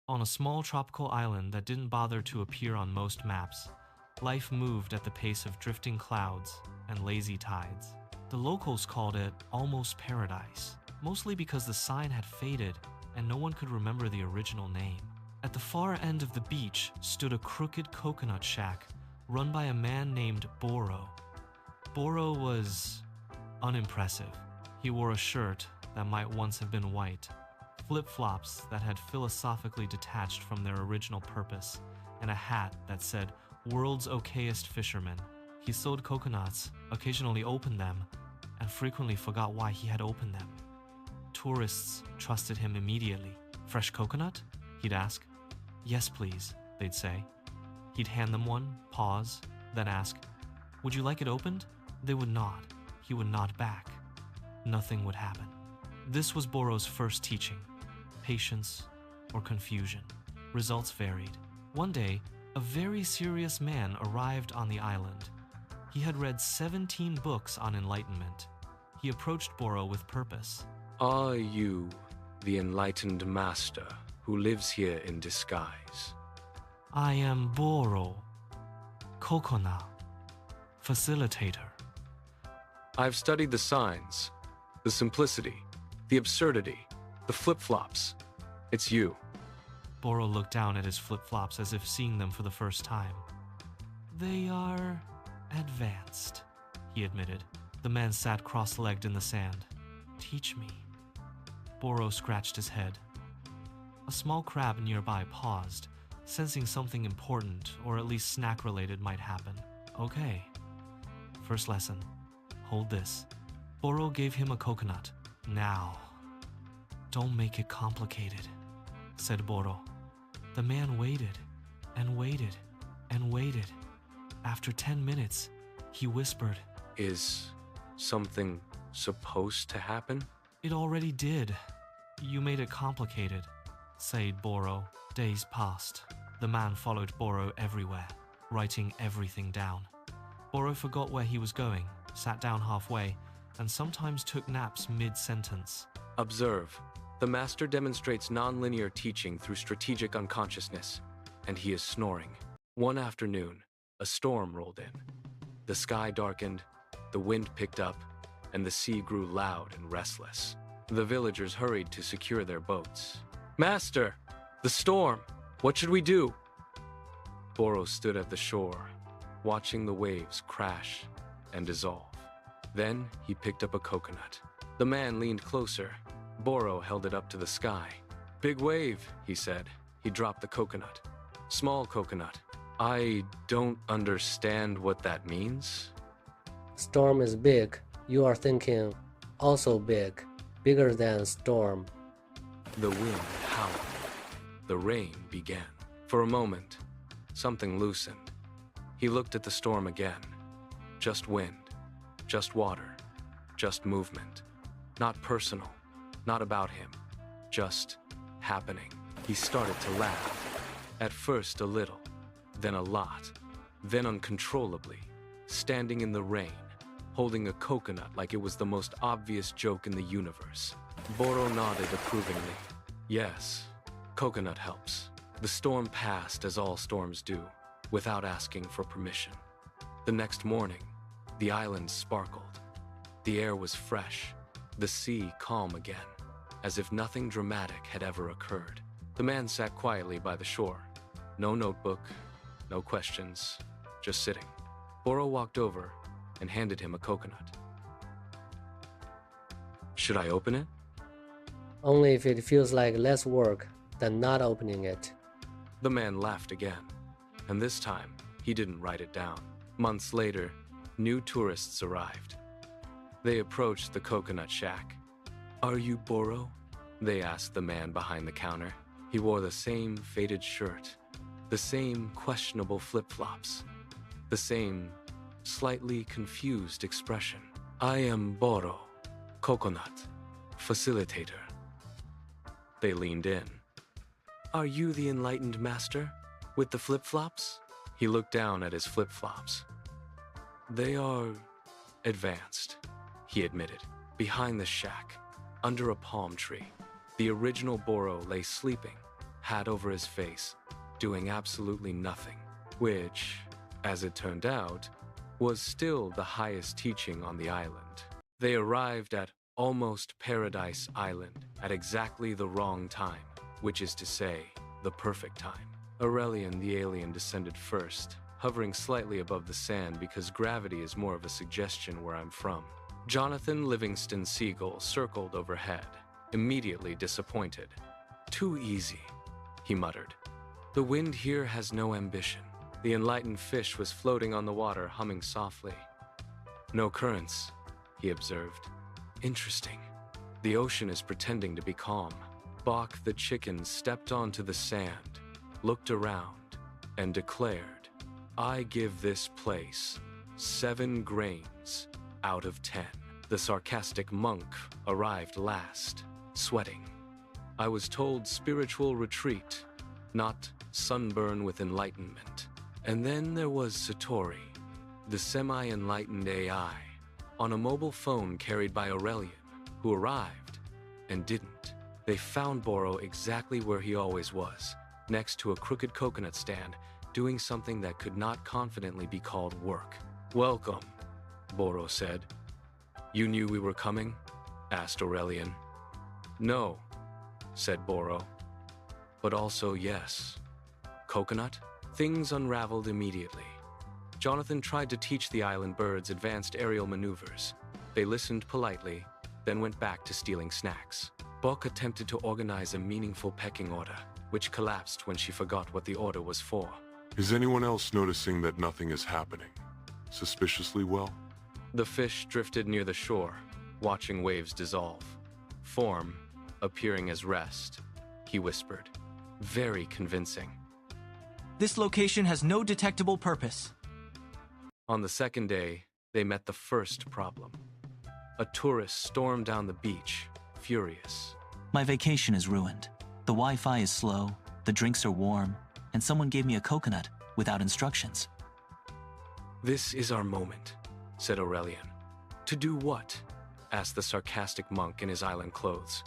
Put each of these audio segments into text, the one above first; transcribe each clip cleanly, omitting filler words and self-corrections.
On a small tropical island that didn't bother to appear on most maps, life moved at the pace of drifting clouds and lazy tides. The locals called it almost paradise, mostly because the sign had faded and no one could remember the original name. At the far end of the beach stood a crooked coconut shack run by a man named Boro. Boro was unimpressive. He wore a shirt that might once have been white, flip-flops that had philosophically detached from their original purpose, and a hat that said, "World's Okayest Fisherman." He sold coconuts, occasionally opened them, and frequently forgot why he had opened them. Tourists trusted him immediately. "Fresh coconut?" he'd ask. "Yes, please," they'd say. He'd hand them one, pause, then ask, "Would you like it opened?" They would nod. He would nod back. Nothing would happen. This was Boro's first teaching. Patience or confusion. Results varied. One day, a very serious man arrived on the island. He had read 17 books on enlightenment. He approached Boro with purpose. Are you the enlightened master who lives here in disguise? "I am Boro, coconut, facilitator." I've studied the signs, the simplicity, the absurdity, the flip-flops. It's you. Boro looked down at his flip-flops as if seeing them for the first time. "They are advanced," he admitted. The man sat cross-legged in the sand. "Teach me." Boro scratched his head. A small crab nearby paused, sensing something important or at least snack-related might happen. "Okay. First lesson. Hold this." Boro gave him a coconut. "Now, don't make it complicated," said Boro. The man waited and waited and waited. After 10 minutes, he whispered, Is something supposed to happen? "It already did. You made it complicated," said Boro. Days passed. The man followed Boro everywhere, writing everything down. Boro forgot where he was going, sat down halfway, and sometimes took naps mid-sentence. Observe. The master demonstrates non-linear teaching through strategic unconsciousness, and he is snoring. One afternoon, a storm rolled in. The sky darkened, the wind picked up, and the sea grew loud and restless. The villagers hurried to secure their boats. "Master, the storm! What should we do?" Boro stood at the shore, watching the waves crash and dissolve. Then he picked up a coconut. The man leaned closer. Boro held it up to the sky. "Big wave," he said. He dropped the coconut. "Small coconut. I don't understand what that means." Storm is big. You are thinking also big, bigger than storm. The wind howled. The rain began. For a moment, something loosened. He looked at the storm again. Just wind, just water, just movement. Not personal, not about him, just happening. He started to laugh. At first a little, then a lot, then uncontrollably, standing in the rain, holding a coconut like it was the most obvious joke in the universe. Boro nodded approvingly. Yes, coconut helps. The storm passed as all storms do, without asking for permission. The next morning, the island sparkled. The air was fresh, the sea calm again, as if nothing dramatic had ever occurred. The man sat quietly by the shore. No notebook, no questions, just sitting. Boro walked over and handed him a coconut. "Should I open it?" Only if it feels like less work than not opening it. The man laughed again, and this time he didn't write it down. Months later, new tourists arrived. They approached the coconut shack. "Are you Boro?" they asked the man behind the counter. He wore the same faded shirt, the same questionable flip-flops, the same slightly confused expression. "I am Boro, coconut, facilitator." They leaned in. "Are you the enlightened master with the flip-flops?" He looked down at his flip-flops. "They are advanced," he admitted. Behind the shack, under a palm tree, the original Boro lay sleeping, hat over his face, doing absolutely nothing, which, as it turned out, was still the highest teaching on the island. They arrived at Almost Paradise Island at exactly the wrong time, which is to say, the perfect time. Aurelian the alien descended first, hovering slightly above the sand because gravity is more of a suggestion where I'm from. Jonathan Livingston Seagull circled overhead, immediately disappointed. "Too easy," he muttered. "The wind here has no ambition." The enlightened fish was floating on the water, humming softly. "No currents," he observed. "Interesting. The ocean is pretending to be calm." Bok the chicken stepped onto the sand, looked around, and declared, "I give this place 7 grains out of 10. The sarcastic monk arrived last, sweating. "I was told spiritual retreat, not sunburn with enlightenment." And then there was Satori, the semi-enlightened AI, on a mobile phone carried by Aurelian, who arrived and didn't. They found Boro exactly where he always was, next to a crooked coconut stand, doing something that could not confidently be called work. "Welcome," Boro said. "You knew we were coming?" asked Aurelian. "No," said Boro. "But also yes." "Coconut?" Things unraveled immediately. Jonathan tried to teach the island birds advanced aerial maneuvers. They listened politely, then went back to stealing snacks. Bok attempted to organize a meaningful pecking order, which collapsed when she forgot what the order was for. "Is anyone else noticing that nothing is happening? Suspiciously well?" The fish drifted near the shore, watching waves dissolve. Form appearing as rest, he whispered. Very convincing. "This location has no detectable purpose." On the second day, they met the first problem. A tourist stormed down the beach, furious. "My vacation is ruined. The Wi-Fi is slow, the drinks are warm, and someone gave me a coconut without instructions." "This is our moment," said Aurelian. "To do what?" asked the sarcastic monk in his island clothes.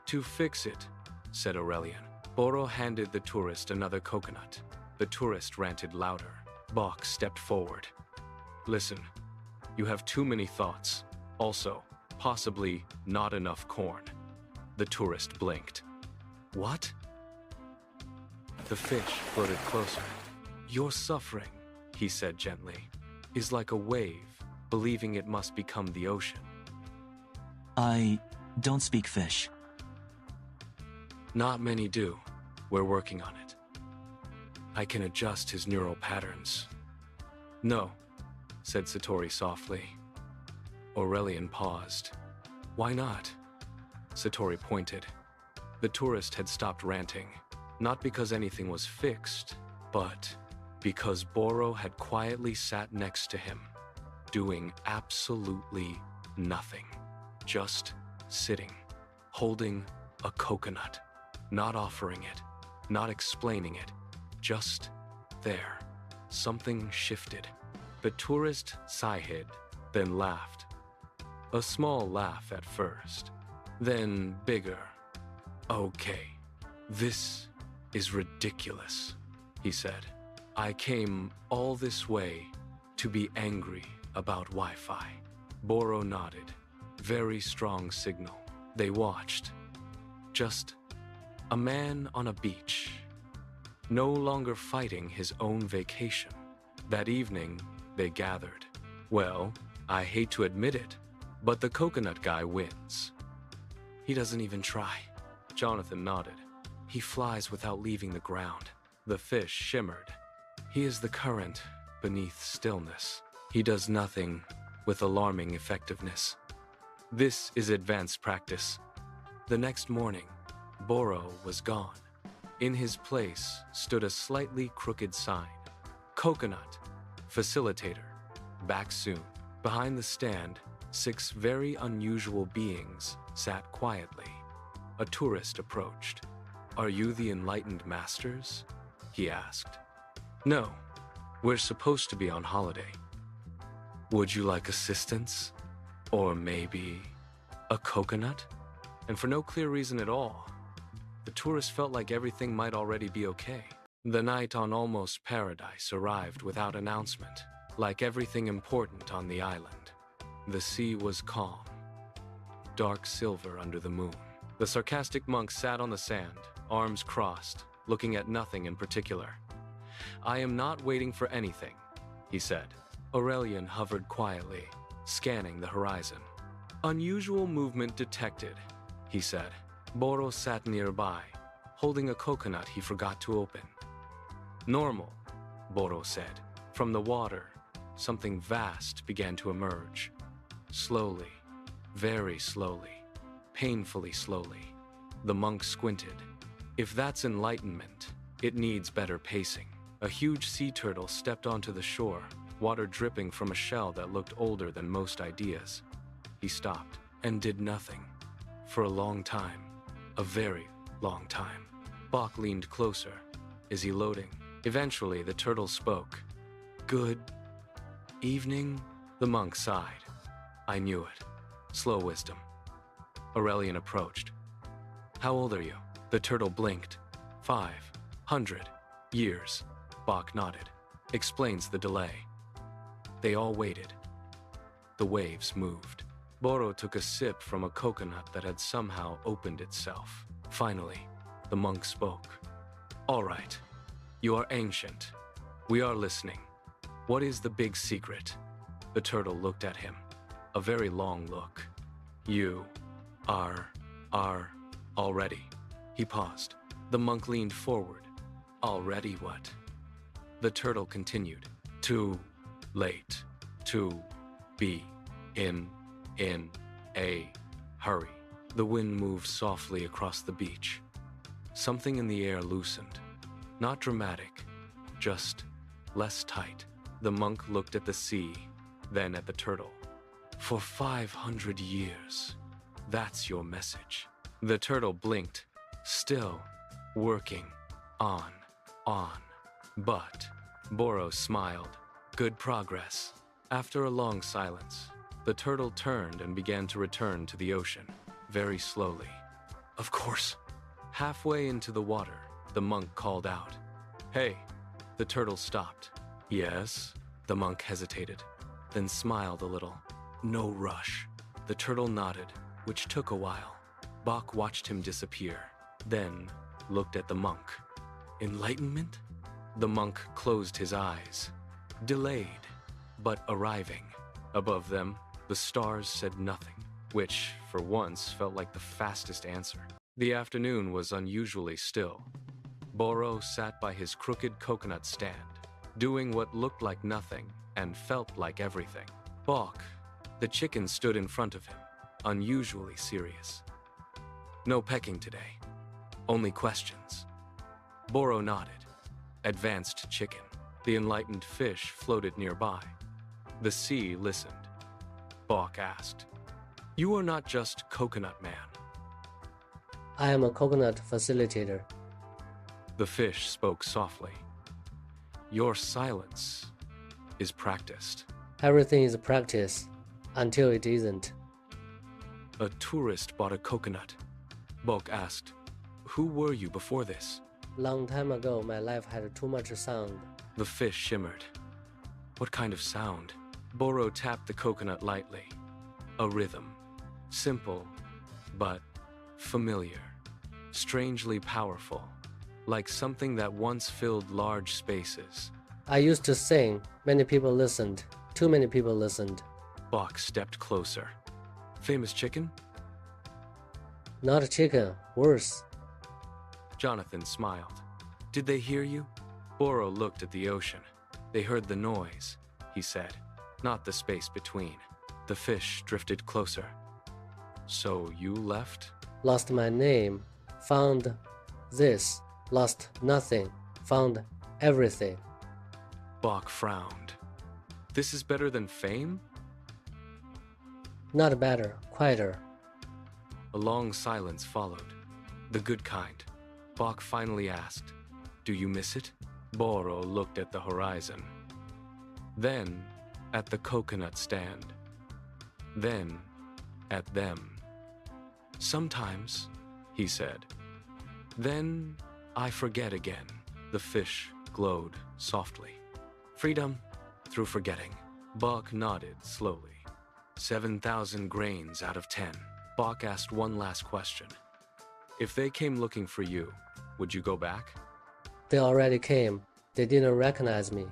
"To fix it," said Aurelian. Boro handed the tourist another coconut. The tourist ranted louder. Bok stepped forward. "Listen, you have too many thoughts. Also, possibly not enough corn." The tourist blinked. "What?" The fish floated closer. "Your suffering," he said gently, "is like a wave, believing it must become the ocean." "I don't speak fish." "Not many do. We're working on it. I can adjust his neural patterns." "No," said Satori softly. Aurelian paused. "Why not?" Satori pointed. The tourist had stopped ranting, not because anything was fixed, but because Boro had quietly sat next to him, doing absolutely nothing. Just sitting, holding a coconut, not offering it, not explaining it, just there. Something shifted. The tourist sighed, then laughed. A small laugh at first, then bigger. "Okay, this is ridiculous," he said. "I came all this way to be angry about Wi-Fi." Boro nodded. Very strong signal. They watched. Just a man on a beach, no longer fighting his own vacation. That evening, they gathered. Well, I hate to admit it, but the coconut guy wins. "He doesn't even try." Jonathan nodded. "He flies without leaving the ground." The fish shimmered. "He is the current beneath stillness. He does nothing with alarming effectiveness." This is advanced practice. The next morning, Boro was gone. In his place stood a slightly crooked sign. "Coconut, facilitator, back soon." Behind the stand, 6 very unusual beings sat quietly. A tourist approached. "Are you the enlightened masters?" he asked. "No, we're supposed to be on holiday." "Would you like assistance? Or maybe a coconut?" And for no clear reason at all, The tourist felt like everything might already be okay. The night on Almost Paradise arrived without announcement, like everything important on the island. The sea was calm, dark silver under the moon. The sarcastic monk sat on the sand, arms crossed, looking at nothing in particular. "I am not waiting for anything," he said. Aurelian hovered quietly, scanning the horizon. "Unusual movement detected," he said. Boro sat nearby, holding a coconut he forgot to open. "Normal," Boro said. From the water, something vast began to emerge. Slowly, very slowly, painfully slowly. The monk squinted. If that's enlightenment, it needs better pacing. A huge sea turtle stepped onto the shore, water dripping from a shell that looked older than most ideas. He stopped and did nothing. For a long time. A very long time. Bok leaned closer. "Is he loading?" Eventually, the turtle spoke. "Good evening?" The monk sighed. "I knew it. Slow wisdom." Aurelian approached. "How old are you?" The turtle blinked. 500 years. Bok nodded. "Explains the delay." They all waited. The waves moved. Boro took a sip from a coconut that had somehow opened itself. Finally, the monk spoke. "All right. You are ancient. We are listening. What is the big secret?" The turtle looked at him. A very long look. "You are already." He paused. The monk leaned forward. "Already what?" The turtle continued. "Too late to be in a hurry." The wind moved softly across the beach. Something in the air loosened. Not dramatic, just less tight. The monk looked at the sea, then at the turtle. "For 500 years, that's your message." The turtle blinked, still working on. But Boro smiled. "Good progress." After a long silence, the turtle turned and began to return to the ocean, very slowly. "Of course." Halfway into the water, the monk called out. "Hey!" The turtle stopped. "Yes?" The monk hesitated, then smiled a little. "No rush." The turtle nodded, which took a while. Bok watched him disappear, then looked at the monk. "Enlightenment?" The monk closed his eyes. "Delayed, but arriving." Above them, the stars said nothing, which, for once, felt like the fastest answer. The afternoon was unusually still. Boro sat by his crooked coconut stand, doing what looked like nothing and felt like everything. Bok, the chicken, stood in front of him, unusually serious. "No pecking today. Only questions." Boro nodded. Advanced chicken. The enlightened fish floated nearby. The sea listened. Bok asked, "You are not just Coconut Man." I am a coconut facilitator. The fish spoke softly. "Your silence is practiced." Everything is practice until it isn't. A tourist bought a coconut. Bok asked, "Who were you before this?" Long time ago, my life had too much sound. The fish shimmered. "What kind of sound?" Boro tapped the coconut lightly. A rhythm. Simple, but familiar. Strangely powerful. Like something that once filled large spaces. I used to sing. Many people listened. Too many people listened. Bok stepped closer. "Famous chicken?" Not a chicken, worse. Jonathan smiled. "Did they hear you?" Boro looked at the ocean. "They heard the noise," he said, "not the space between." The fish drifted closer. "So you left?" Lost my name. Found this. Lost nothing. Found everything. Bok frowned. "This is better than fame?" Not better, quieter. A long silence followed. "The good kind." Bok finally asked, "Do you miss it?" Boro looked at the horizon. Then at the coconut stand. Then at them. "Sometimes," he said. Then I forget again. The fish glowed softly. Freedom through forgetting. Bok nodded slowly. 7,000 grains out of 10. Bok asked one last question. If they came looking for you, would you go back? They already came. They didn't recognize me.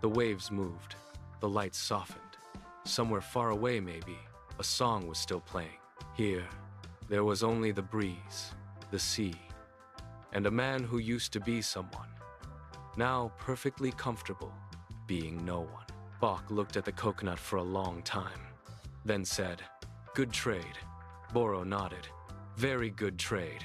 The waves moved. The lights softened. Somewhere far away, maybe, a song was still playing. Here, there was only the breeze, the sea, and a man who used to be someone, now perfectly comfortable being no one. Bok looked at the coconut for a long time, then said, "Good trade." Boro nodded. "Very good trade."